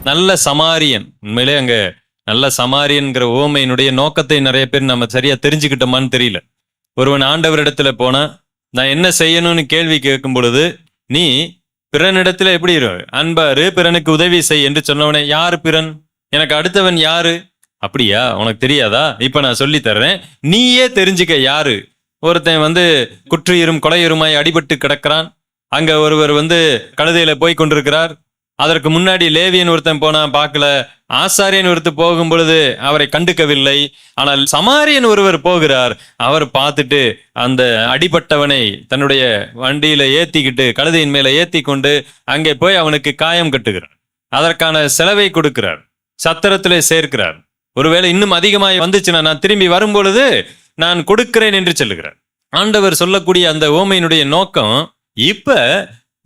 நல்ல சமாரியன். உண்மையிலே அங்க நல்ல சமாரியன்கிற உவமையினுடைய நோக்கத்தை நிறைய பேர் நம்ம சரியா தெரிஞ்சுக்கிட்டோமான்னு தெரியல. ஒருவன் ஆண்டவரிடத்துல போனா நான் என்ன செய்யணும்னு கேள்வி கேட்கும் பொழுது, நீ பிறனிடத்துல எப்படி இரு, அன்பாரு, பிறனுக்கு உதவி செய் என்று சொன்னவனே, யாரு பிறன், எனக்கு அடுத்தவன் யாரு, அப்படியா உனக்கு தெரியாதா, இப்ப நான் சொல்லி தர்றேன், நீயே தெரிஞ்சுக்க யாரு. ஒருத்தன் குற்றியரும் கொலையுருமாய் அடிபட்டு கிடக்கிறான். அங்க ஒருவர் கழுதையில போய் கொண்டிருக்கிறார். அதற்கு முன்னாடி லேவியன் ஒருத்தன் போனா பார்க்கல, ஆசாரியன் ஒருத்தர் போகும் பொழுது அவரை கண்டுக்கவில்லை. ஆனால் சமாரியன் ஒருவர் போகிறார். அவர் பார்த்துட்டு அந்த அடிபட்டவனை தன்னுடைய வண்டியில ஏத்திக்கிட்டு, கழுதையின் மேல ஏத்தி கொண்டு அங்கே போய் அவனுக்கு காயம் கட்டுகிறார். அதற்கான செலவை கொடுக்கிறார், சத்திரத்திலே சேர்க்கிறார். ஒருவேளை இன்னும் அதிகமாக வந்துச்சுன்னா நான் திரும்பி வரும் பொழுது நான் கொடுக்கிறேன் என்று சொல்லுகிறார். ஆண்டவர் சொல்லக்கூடிய அந்த ஓமையினுடைய நோக்கம், இப்ப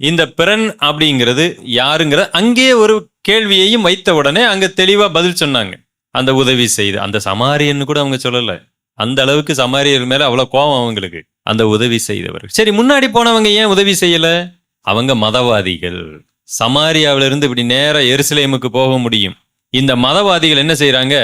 இந்த பிறன் அப்படிங்கிறது யாருங்கிற அங்கே ஒரு கேள்வியையும் வைத்த உடனே அங்க தெளிவா பதில் சொன்னாங்க. அந்த உதவி செய்து அந்த சமாரியன்னு கூட அவங்க சொல்லல. அந்த அளவுக்கு சமாரியர் மேல அவ்வளவு கோபம் அவங்களுக்கு. அந்த உதவி செய்தவர். சரி, முன்னாடி போனவங்க ஏன் உதவி செய்யல? அவங்க மதவாதிகள். சமாரியாவிலிருந்து இப்படி நேரா எருசலேமுக்கு போக முடியும். இந்த மதவாதிகள் என்ன செய்யறாங்க?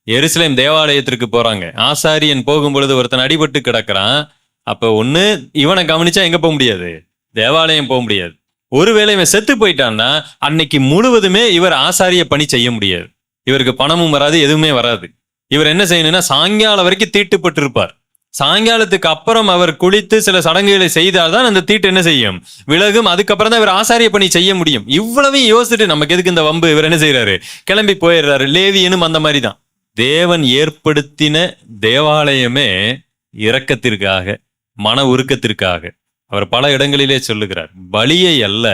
எருசலேம் தேவாலயத்திற்கு போறாங்க. ஆசாரியன் போகும் பொழுது ஒருத்தன் அடிபட்டு கிடக்கிறான். அப்ப ஒண்ணு இவனை கவனிச்சா எங்க போக முடியாது, தேவாலயம் போக முடியாது. ஒருவேளை இவன் செத்து போயிட்டான்னா அன்னைக்கு முழுவதுமே இவர் ஆசாரிய பணி செய்ய முடியாது. இவருக்கு பணமும் வராது, எதுவுமே வராது. இவர் என்ன செய்யணும்னா சாயங்காலம் வரைக்கும் தீட்டுப்பட்டு இருப்பார். சாயங்காலத்துக்கு அப்புறம் அவர் குளித்து சில சடங்குகளை செய்தால்தான் அந்த தீட்டு என்ன செய்யும், விலகும். அதுக்கப்புறம் தான் இவர் ஆசாரிய பணி செய்ய முடியும். இவ்வளவையும் யோசிச்சுட்டு நமக்கு எதுக்கு இந்த வம்பு, இவர் என்ன செய்யறாரு, கிளம்பி போயிடுறாரு. லேவியனும் அந்த மாதிரி தான். தேவன் ஏற்படுத்தின தேவாலயமே இரக்கத்திற்காக, மன உருக்கத்திற்காக. அவர் பல இடங்களிலே சொல்லுகிறார், பலியை அல்ல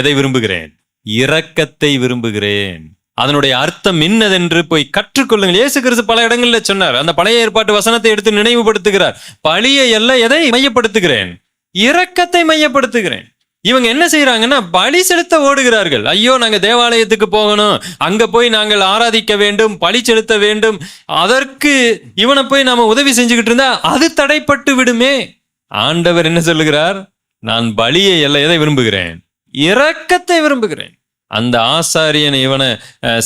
எதை விரும்புகிறேன், இரக்கத்தை விரும்புகிறேன். அதனுடைய அர்த்தம் என்னதென்று போய் கற்றுக்கொள்ளுங்கள். இயேசு கிறிஸ்து பல இடங்கள்ல சொன்னார். அந்த பழைய ஏற்பாட்டு வசனத்தை எடுத்து நினைவுபடுத்துகிறார். பலியை அல்ல எதை மையப்படுத்துகிறேன், இரக்கத்தை மையப்படுத்துகிறேன். இவங்க என்ன செய்யறாங்கன்னா பலி செலுத்த ஓடுகிறார்கள். ஐயோ நாங்க தேவாலயத்துக்கு போகணும், அங்க போய் நாங்கள் ஆராதிக்க வேண்டும், பலி செலுத்த வேண்டும், அதற்கு இவனை போய் நாம உதவி செஞ்சுக்கிட்டு இருந்தா அது தடைப்பட்டு விடுமே. ஆண்டவர் என்ன சொல்லுகிறார்? நான் பலியை அல்ல எதை விரும்புகிறேன், இரக்கத்தை விரும்புகிறேன். அந்த ஆசாரியனை இவனை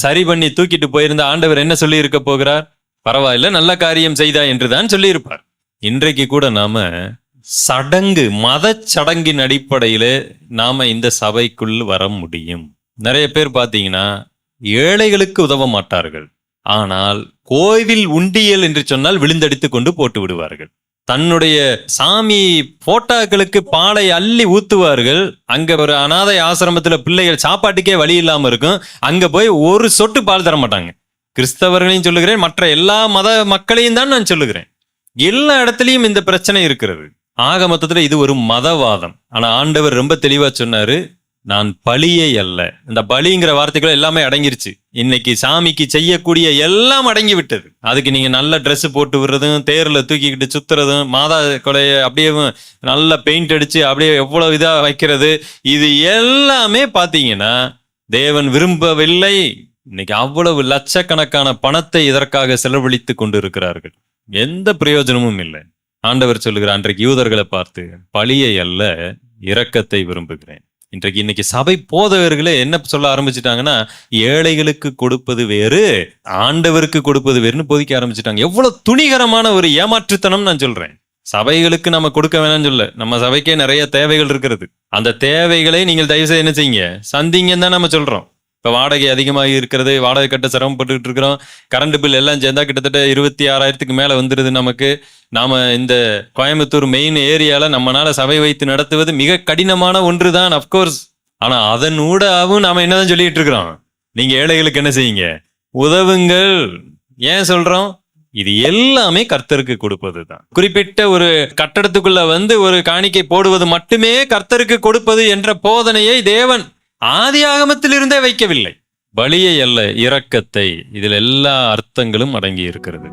சரி பண்ணி தூக்கிட்டு போயிருந்த ஆண்டவர் என்ன சொல்லி இருக்க போகிறார்? பரவாயில்ல, நல்ல காரியம் செய்தா என்றுதான் சொல்லி இருப்பார். இன்றைக்கு கூட நாம சடங்கு, மத சடங்கின் அடிப்படையில நாம இந்த சபைக்குள் வர முடியும். நிறைய பேர் பாத்தீங்கன்னா ஏழைகளுக்கு உதவ மாட்டார்கள். ஆனால் கோவில் உண்டியல் என்று சொன்னால் விழுந்தடித்து கொண்டு போட்டு விடுவார்கள். தன்னுடைய சாமி போட்டாக்களுக்கு பாலை அள்ளி ஊத்துவார்கள். அங்க ஒரு அனாதை ஆசிரமத்துல பிள்ளைகள் சாப்பாட்டுக்கே வழி இல்லாம இருக்கும். அங்க போய் ஒரு சொட்டு பால் தர மாட்டாங்க. கிறிஸ்தவர்களையும் சொல்லுகிறேன், மற்ற எல்லா மத மக்களையும் தான் நான் சொல்லுகிறேன். எல்லா இடத்துலயும் இந்த பிரச்சனை இருக்கிறது. ஆக மொத்தத்துல இது ஒரு மதவாதம். ஆனா ஆண்டவர் ரொம்ப தெளிவா சொன்னாரு, நான் பலியை அல்ல. இந்த பலிங்கிற வார்த்தைகள் எல்லாமே அடங்கிருச்சு. இன்னைக்கு சாமிக்கு செய்யக்கூடிய எல்லாம் அடங்கி விட்டது. அதுக்கு நீங்க நல்ல ட்ரெஸ் போட்டு விடுறதும், தேர்ல தூக்கிக்கிட்டு சுத்துறதும், மாதா கொலைய அப்படியே நல்ல பெயிண்ட் அடிச்சு அப்படியே எவ்வளவு இதா வைக்கிறது, இது எல்லாமே பாத்தீங்கன்னா தேவன் விரும்பவில்லை. இன்னைக்கு அவ்வளவு லட்சக்கணக்கான பணத்தை இதற்காக செலவழித்து கொண்டு இருக்கிறார்கள். எந்த பிரயோஜனமும் இல்லை. ஆண்டவர் சொல்லுகிறார், அன்றைக்கு யூதர்களை பார்த்து பலியை அல்ல இரக்கத்தை விரும்புகிறேன். இன்னைக்கு சபை போதவர்களே என்ன சொல்ல ஆரம்பிச்சுட்டாங்கன்னா, ஏழைகளுக்கு கொடுப்பது வேறு, ஆண்டவருக்கு கொடுப்பது வேறுன்னு போதிக்க ஆரம்பிச்சுட்டாங்க. எவ்வளவு துணிகரமான ஒரு ஏமாற்றுத்தனம் நான் சொல்றேன். சபைகளுக்கு நம்ம கொடுக்க வேணாம்னு சொல்ல, நம்ம சபைக்கே நிறைய தேவைகள் இருக்கிறது. அந்த தேவைகளை நீங்கள் தயவு செய்து என்ன செய்யுங்க, சந்திங்கன்னு தான் நம்ம சொல்றோம். இப்ப வாடகை அதிகமாக இருக்கிறது, வாடகை கட்ட சிரமப்பட்டு இருக்கிறோம். கரண்ட் பில் எல்லாம் சேர்ந்தா கிட்டத்தட்ட 26,000க்கு மேல வந்துருது நமக்கு. நாம இந்த கோயம்புத்தூர் மெயின் ஏரியால நம்மளால சபை வைத்து நடத்துவது மிக கடினமான ஒன்றுதான், அப்கோர்ஸ். ஆனா அதன் ஊடாவும் நாம என்னதான் சொல்லிட்டு இருக்கிறோம், நீங்க ஏழைகளுக்கு என்ன செய்யுங்க, உதவுங்கள். ஏன் சொல்றோம்? இது எல்லாமே கர்த்தருக்கு கொடுப்பது தான். குறிப்பிட்ட ஒரு கட்டடத்துக்குள்ள ஒரு காணிக்கை போடுவது மட்டுமே கர்த்தருக்கு கொடுப்பது என்ற போதனையை தேவன் ஆதி ஆகமத்திலிருந்தே வைக்கவில்லை. பலியை அல்ல இரக்கத்தை. இதில் எல்லா அர்த்தங்களும் அடங்கி இருக்கிறது.